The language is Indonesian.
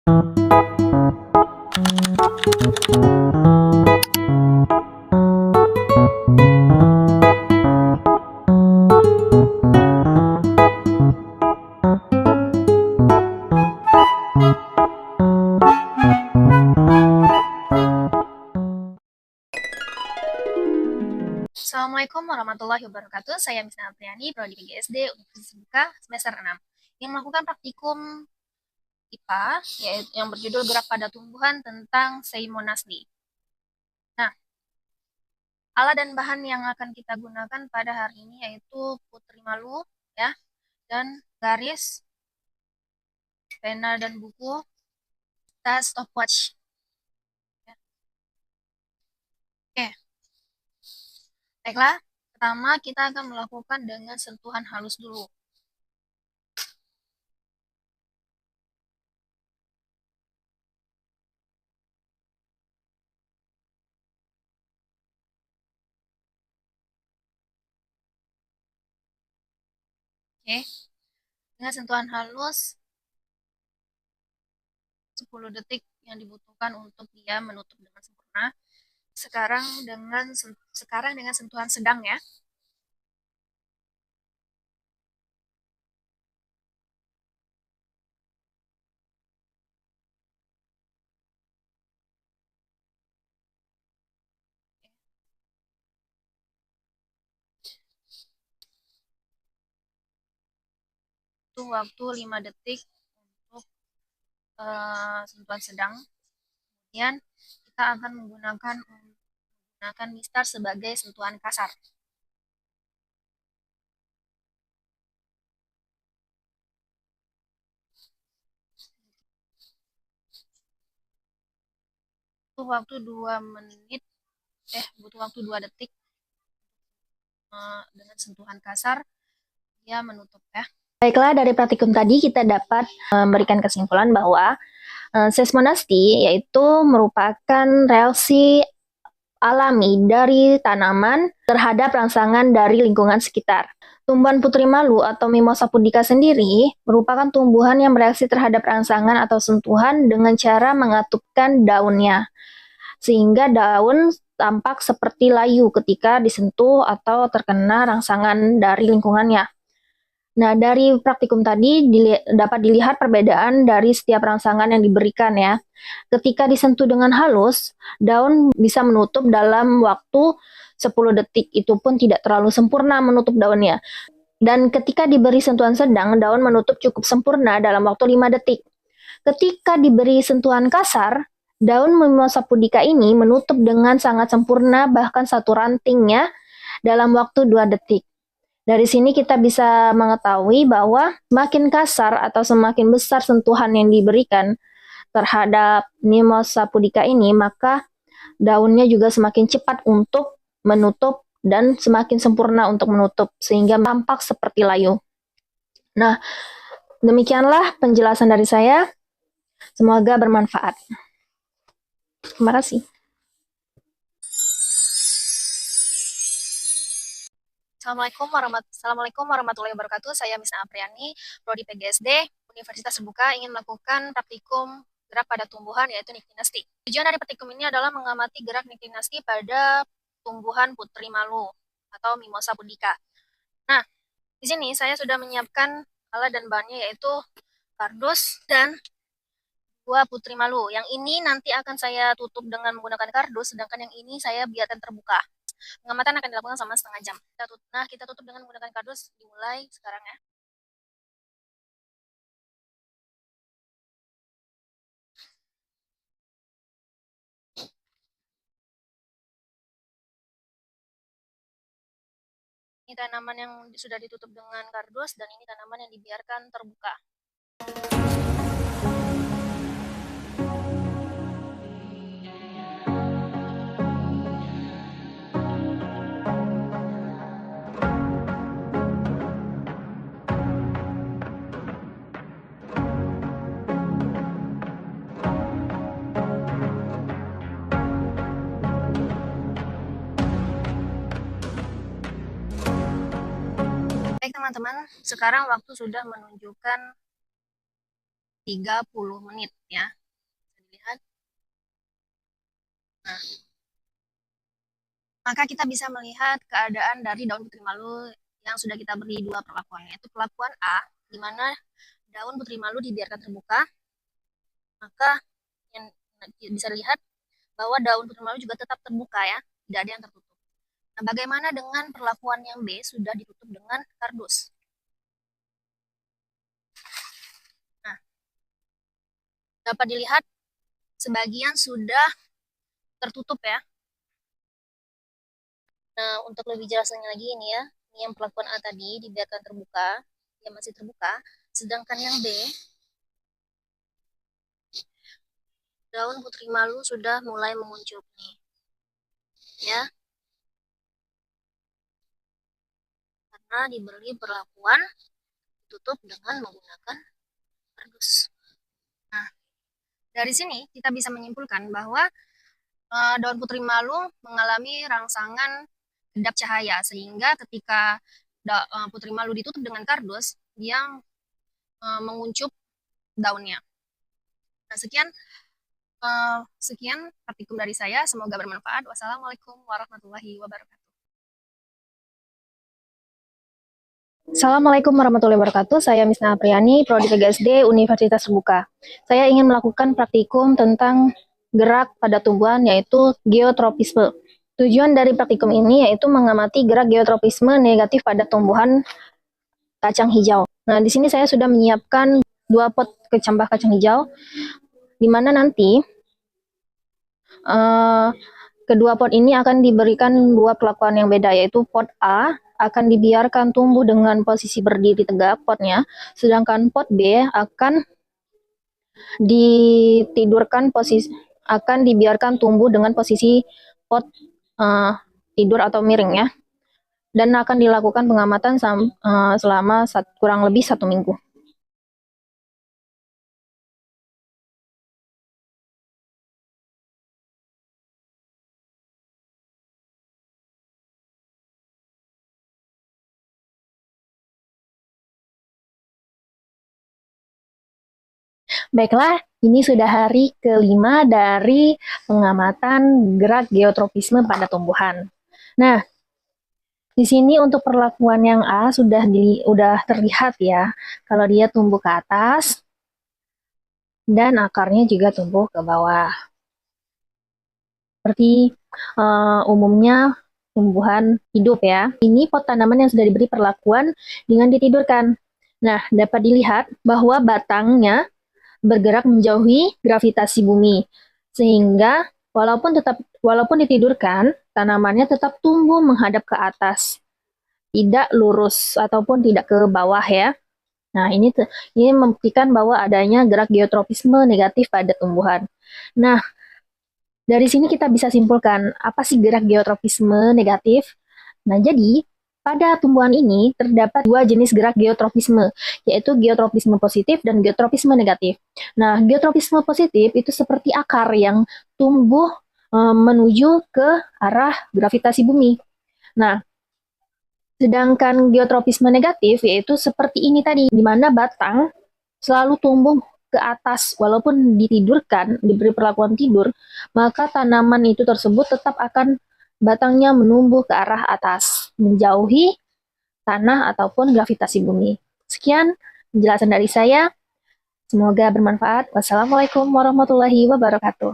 Assalamualaikum warahmatullahi wabarakatuh. Saya Misna Apriani, Prodi PGSD Universitas Terbuka semester 6. Yang melakukan praktikum IPA yaitu yang berjudul Gerak pada Tumbuhan tentang Seimonasli. Nah, alat dan bahan yang akan kita gunakan pada hari ini yaitu putri malu ya, dan garis, pena dan buku, tas, stopwatch. Ya. Oke. Baiklah, pertama kita akan melakukan dengan sentuhan halus dulu. Oke. Dengan sentuhan halus 10 detik yang dibutuhkan untuk dia menutup dengan sempurna. Sekarang dengan sentuhan sedang ya. Itu waktu 5 detik untuk sentuhan sedang. Kemudian kita akan menggunakan mistar sebagai sentuhan kasar. Butuh waktu 2 menit, butuh waktu 2 detik dengan sentuhan kasar, dia menutup ya. Baiklah, dari praktikum tadi kita dapat memberikan kesimpulan bahwa seismonasti yaitu merupakan reaksi alami dari tanaman terhadap rangsangan dari lingkungan sekitar. Tumbuhan putri malu atau Mimosa pudica sendiri merupakan tumbuhan yang bereaksi terhadap rangsangan atau sentuhan dengan cara mengatupkan daunnya, sehingga daun tampak seperti layu ketika disentuh atau terkena rangsangan dari lingkungannya. Nah, dari praktikum tadi dapat dilihat perbedaan dari setiap rangsangan yang diberikan ya. Ketika disentuh dengan halus, daun bisa menutup dalam waktu 10 detik. Itu pun tidak terlalu sempurna menutup daunnya. Dan ketika diberi sentuhan sedang, daun menutup cukup sempurna dalam waktu 5 detik. Ketika diberi sentuhan kasar, daun Mimosa pudica ini menutup dengan sangat sempurna bahkan satu rantingnya dalam waktu 2 detik. Dari sini kita bisa mengetahui bahwa semakin kasar atau semakin besar sentuhan yang diberikan terhadap Mimosa pudica ini, maka daunnya juga semakin cepat untuk menutup dan semakin sempurna untuk menutup, sehingga tampak seperti layu. Nah, demikianlah penjelasan dari saya. Semoga bermanfaat. Terima kasih. Assalamualaikum warahmatullahi wabarakatuh. Saya Misna Apriani, Prodi PGSD Universitas Terbuka, ingin melakukan praktikum gerak pada tumbuhan yaitu Nyctinasty. Tujuan dari praktikum ini adalah mengamati gerak Nyctinasty pada tumbuhan putri malu atau Mimosa pudica. Nah, di sini saya sudah menyiapkan alat dan bahannya yaitu kardus dan 2 putri malu. Yang ini nanti akan saya tutup dengan menggunakan kardus, sedangkan yang ini saya biarkan terbuka. Pengamatan akan dilakukan selama setengah jam. Nah, kita tutup dengan menggunakan kardus. Dimulai sekarang ya. Ini tanaman yang sudah ditutup dengan kardus dan ini tanaman yang dibiarkan terbuka. Baik teman-teman, sekarang waktu sudah menunjukkan 30 menit ya. Lihat. Nah, maka kita bisa melihat keadaan dari daun putri malu yang sudah kita beri dua perlakuan, yaitu perlakuan A, di mana daun putri malu dibiarkan terbuka, maka yang bisa lihat bahwa daun putri malu juga tetap terbuka ya, tidak ada yang tertutup. Nah, bagaimana dengan perlakuan yang B, sudah ditutup dengan kardus? Nah, dapat dilihat sebagian sudah tertutup ya. Nah, untuk lebih jelasnya lagi ini ya, ini yang perlakuan A tadi dibiarkan terbuka, yang masih terbuka, sedangkan yang B, daun putri malu sudah mulai menguncup nih. Ya. Karena diberi perlakuan ditutup dengan menggunakan kardus. Nah, dari sini kita bisa menyimpulkan bahwa daun putri malu mengalami rangsangan kedap cahaya, sehingga ketika putri malu ditutup dengan kardus, dia menguncup daunnya. Nah, sekian praktikum dari saya. Semoga bermanfaat. Wassalamualaikum warahmatullahi wabarakatuh. Assalamualaikum warahmatullahi wabarakatuh. Saya Misna Apriani, Prodi PGSD Universitas Terbuka. Saya ingin melakukan praktikum tentang gerak pada tumbuhan, yaitu geotropisme. Tujuan dari praktikum ini yaitu mengamati gerak geotropisme negatif pada tumbuhan kacang hijau. Nah, di sini saya sudah menyiapkan 2 pot kecambah kacang hijau, di mana nanti kedua pot ini akan diberikan 2 perlakuan yang beda, yaitu pot A akan dibiarkan tumbuh dengan posisi berdiri tegak potnya, sedangkan pot B akan dibiarkan tumbuh dengan posisi pot tidur atau miring ya, dan akan dilakukan pengamatan selama kurang lebih 1 minggu. Baiklah, ini sudah hari kelima dari pengamatan gerak geotropisme pada tumbuhan. Nah, di sini untuk perlakuan yang A sudah terlihat ya, kalau dia tumbuh ke atas dan akarnya juga tumbuh ke bawah. Seperti umumnya tumbuhan hidup ya. Ini pot tanaman yang sudah diberi perlakuan dengan ditidurkan. Nah, dapat dilihat bahwa batangnya bergerak menjauhi gravitasi bumi, sehingga walaupun ditidurkan, tanamannya tetap tumbuh menghadap ke atas, tidak lurus ataupun tidak ke bawah ya. Nah, ini membuktikan bahwa adanya gerak geotropisme negatif pada tumbuhan. Nah, dari sini kita bisa simpulkan apa sih gerak geotropisme negatif. Nah, jadi pada tumbuhan ini terdapat 2 jenis gerak geotropisme, yaitu geotropisme positif dan geotropisme negatif. Nah, geotropisme positif itu seperti akar yang tumbuh menuju ke arah gravitasi bumi. Nah, sedangkan geotropisme negatif yaitu seperti ini tadi, di mana batang selalu tumbuh ke atas walaupun ditidurkan, diberi perlakuan tidur, maka tanaman itu tersebut tetap akan batangnya menumbuh ke arah atas, menjauhi tanah ataupun gravitasi bumi. Sekian penjelasan dari saya. Semoga bermanfaat. Wassalamualaikum warahmatullahi wabarakatuh.